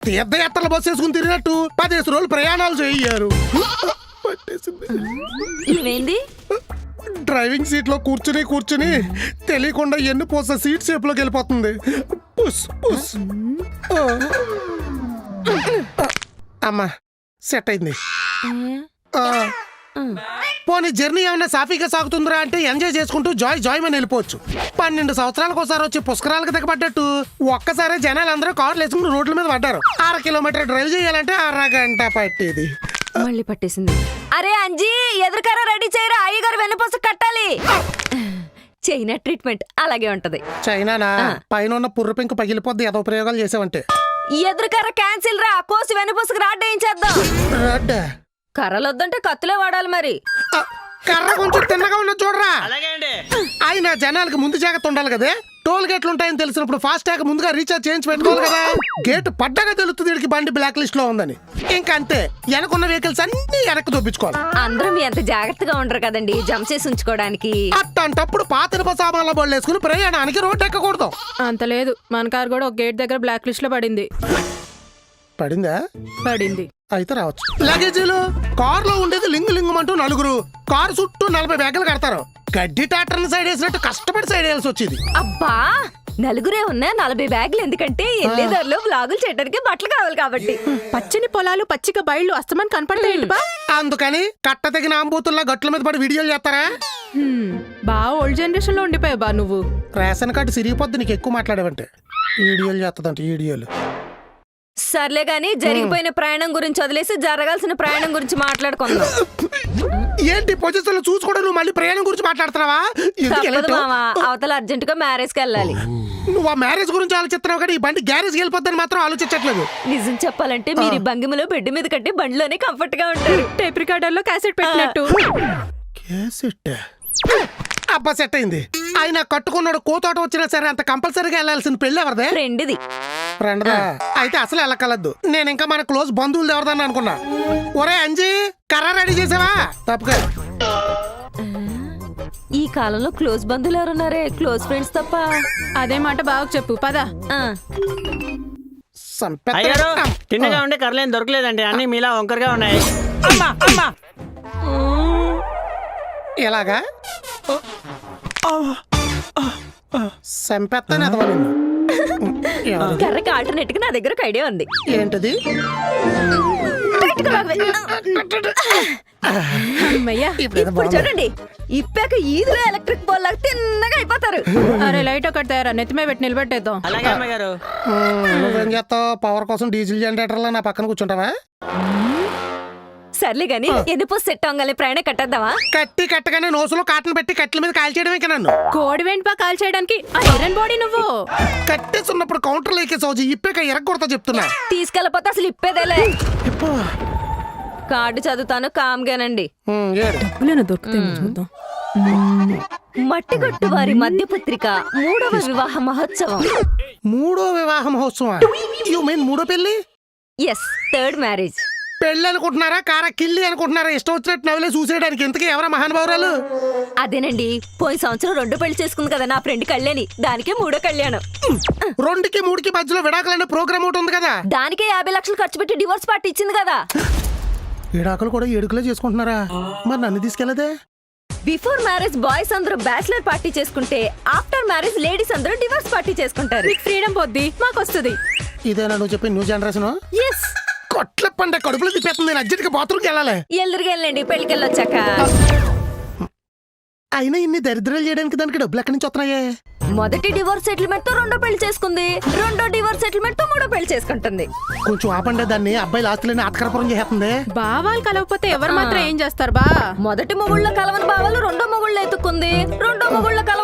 తీర్థయాత్రల bus వేసుకుని తిరిగినట్టు 10 రోజులు ప్రయాణాలు చేయ్యారు. ఏమైంది? డ్రైవింగ్ సీట్ లో కూర్చుని తెలియకుండా ఎన్ని పోస సీట్ షేప్ లోకి వెళ్ళిపోతుంది. పుస్ పుస్. అమ్మా సెట్ అయింది. పోనీ జర్నీ ఏమన్నా సాఫీగా సాగుతుందిరా అంటే ఎంజాయ్ చేసుకుంటూ జాయ్ అని వెళ్ళిపోవచ్చు. 12 సంవత్సరాలకు ఒకసారి వచ్చి పుష్కరాలకు దిగబడ్డట్టు ఒక్కసారి జనాలు అందరూ కార్లు వేసుకుని రోడ్ల మీద పడ్డారు. 6 కిలోమీటర్ డ్రైవ్ చేయాలంటే 1/2 గంట పట్టేది. మళ్ళీ పట్టేసింది. అరే అంజీ, ఎదురుకారా రెడీ చేయరా, అయ్యగారు వెన్నపూస కట్టాలి. చైనా ట్రీట్మెంట్ అలాగే ఉంటది. చైనానా? పైన ఉన్న పుర్రు పెంకు పగిలిపోద్ది. ఏదో ప్రయోగాలు చేసావంటే. ఎదురుకార క్యాన్సిల్ రా, కోసి వెన్నపూసకు రాడ్ వేయించేద్దాం. రెడ్ కర్రలు వద్దంటే కత్తులే వాడాలి మరి. కర్ర కొంచెం తిన్నగా ఉన్న చూడరా. ఆయన జనాలకి ముందు జాగ్రత్త ఉండాలి కదా. టోల్ గేట్లు ఉంటాయని తెలిసినప్పుడు ఫాస్ట్ ట్యాగ్ ముందుగా రీఛార్జ్ చేయించి పెట్టుకోవాలి కదా. గేట్ పడ్డాగా తెలుస్తుంది వీడికి బండి బ్లాక్ లిస్ట్ లో ఉందని. ఇంకా అంతే, వెనకున్న వెహికల్స్ అన్ని వెనక్కి దొప్పించుకోవాలి. అందరం ఎంత జాగ్రత్తగా ఉండరు కదండి జంప్ చేసి ఉంచుకోవడానికి. అట్టంటప్పుడు పాత సామాన్ల బళ్ళు వేసుకుని ప్రయాణానికి రోడ్డు ఎక్కకూడదు. అంత లేదు, మన కార్ కూడా ఒక గేట్ దగ్గర బ్లాక్ లిస్ట్ లో పడింది. పడింది అయితే రావచ్చు. లగేజీలు కారులో ఉండేది లింగుమంటూ 4. కారు చుట్టూ 40 బ్యాగులు కడతారు. గడ్డి ట్రాక్టర్ సైడ్ వేసినట్టు కష్టపడి సైడ్ వేయాల్సి వచ్చింది. అబ్బా, 4 ఉన్నా 40 బ్యాగులు ఎందుకంటే ఎల్లేదారిలో వ్లాగులు చేయడానికి బట్టలు కావాలి కాబట్టి. పచ్చని పొలాలు, పచ్చిక బయళ్ళు అస్తమాన్ కనపడతాయి. అందుకని కట్ట తెగిన ఆంబూతుల్లా గట్ల మీద పడి వీడియోలు చేస్తారా? బాగా ఓల్డ్ జనరేషన్ లో ఉండిపోయావు బా నువ్వు. రేషన్ కార్డు సిరిగిపోద్ది నీకు ఎక్కువ మాట్లాడేవంటే. వీడియోలు చేస్తుందంటే వీడియోలు. సర్లే గాని జరిగిపోయిన ప్రయాణం గురించి వదిలేసి జరగాల్సిన ప్రయాణం గురించి మాట్లాడుకుందాం. ఏంటి పొజిషన్ లో చూసుకోవడం, నువ్వు మళ్ళీ ప్రయాణం గురించి మాట్లాడుతున్నావా? అవతల అర్జెంట్ గా మ్యారేజ్ కి వెళ్ళాలి. నువ్వు ఆ మ్యారేజ్ గురించి ఆలోచిస్తున్నావు కానీ ఈ బండి గ్యారేజ్ వెళ్ళిపోద్దని మాత్రం ఆలోచించట్లేదు. నిజం చెప్పాలంటే మీరు ఈ భంగిమలో బెడ్ మీద కట్టి బండిలోనే కంఫర్ట్ గా ఉంటారు. టేప్ రికార్డర్ లో క్యాసెట్ పెట్టినట్టు. క్యాసెట్ అబ్బా సెట్ అయింది. ఆయన కట్టుకున్నాడు కోతోట వచ్చినా సరే అంత కంపల్సరీగా వెళ్ళాల్సిన పెళ్లి ఎవరిదే? ఫ్రెండ్ది. ఫ్రెండ్దా? అయితే అసలు వెళ్ళకలద్దు. నేను ఇంకా మన క్లోజ్ బంధువులు ఎవరిదని అనుకున్నా. ఒరే అంజీ, కర్ర రెడీ చేసావా? తప్పక ఈ కాలంలో క్లోజ్ బంధువులు ఎవరున్నారే, క్లోజ్ ఫ్రెండ్స్ తప్ప. అదే మాట బాగా చెప్పు పదా. తిన్నగా ఉండే కర్రలేం దొరకలేదండి, అన్ని మీలా వంకరగా ఉన్నాయి. ఎలాగా సంపెత్తాను అదవా నిన్ను. కర్రకి ఆల్టర్నేట్ గా నా దగ్గర ఒక ఐడియా ఉంది. ఏంటది? ఇప్పుడు చూడండి, ఇప్పాక ఈదులో ఎలక్ట్రిక్ బాల్ లాగా తిన్నగా అయిపోతారు. అరే లైట్ ఒకటి తయారా, నెత్తిమే పెట్టి నిలబెట్టేద్దాం. అలాగే అమ్మగారు. నువ్వేం చేస్తావు? పవర్ కోసం డీజిల్ జనరేటర్ లో నా పక్కన కూర్చుంటావా? సర్లే గాని ఎన్నిపో సెట్ అవ్వగానే ప్రయాణం కట్టేద్దామా? కట్టగానే నోసులో కాటన్ పెట్టి కట్టెల మీద కాల్ చేయడమే కదా. నన్ను కోడి వెంట కాల్ చేయడానికి ఐరన్ బాడీ నువ్వు. కట్టేస్తున్నప్పుడు కౌంటర్ లేకే సౌజీ ఇప్పేక ఎరగొడతా చెప్తున్నా. తీసుకెళ్ళపోతే అసలు ఇప్పేదేలే. కార్డు చదువుతాను కామ్గానండి. చూద్దాం. మట్టిగొట్టు వారి మధ్య పత్రిక 3వ వివాహ మహోత్సవం. 3వ వివాహ మహోత్సవం? యు మీన్ 3వ పెళ్లి? Yes, 3rd marriage. పెళ్లి అనుకుంటున్నారా, కారా కిల్లి అనుకుంటున్నారా? ఇష్టం వచ్చినట్టు నవ్వులే చూసేయడానికి. ఇంతకీ ఎవరా మహానుభావురాలు? అదేనండి, పోయిన సంవత్సరం 2 పెళ్లి చేసుకుంది కదా నా ఫ్రెండ్ కళ్యాణి, దానికే 3వ కళ్యాణం. 2కి 3కి మధ్యలో విడాకులనే ప్రోగ్రామ్ ఒకటి ఉంది కదా, దానికే 50 లక్షలు ఖర్చు పెట్టి డివోర్స్ పార్టీ ఇచ్చింది కదా. విడాకులు కూడా 7 చేసుకుంటున్నారా? మరి నన్ను తీసుకెళ్లదే? బిఫోర్ మ్యారేజ్ బాయ్స్ అందరూ బ్యాచిలర్ పార్టీ చేసుకుంటే ఆఫ్టర్ మ్యారేజ్ లేడీస్ అందరూ డివోర్స్ పార్టీ చేసుకుంటారు. ఫ్రీడమ్ పొద్ది మాకు వస్తుంది. ఇదేనా నువ్వు చెప్పి న్యూ జనరేషన్? ఎస్. కొట్ల పండ కడుపులో తిప్పేస్తుంది. నేను అర్జెంట్గా బాత్రూమ్కి వెళ్ళాలి. ఎల్లురుగా వెళ్ళండి, పెళ్లికి వెళ్ళొచ్చాక. అయినా ఇన్ని దరిద్రాలు చేయడానికి దానికి డబ్బులు ఎక్కడి నుంచి వస్తున్నాయే? మొదటి డివోర్స్ సెటిల్మెంట్ తో 2వ పెళ్లి చేసుకుంది, 2వ డివోర్స్ సెటిల్మెంట్ తో 3వ పెళ్లి చేసుకుంటుంది. కొంచెం ఆపండి దాన్ని. అబ్బాయి ఆస్తులని ఆత్కరపురం చేస్తుంది. బావాలు కలవకపోతే ఎవరు మాత్రం ఏం చేస్తారు బా? మొదటి మొగుళ్ళ కలవని బావాలు 2వ మొగుళ్ళు ఎత్తుకుంది, 2వ మొగుళ్ళ కలవని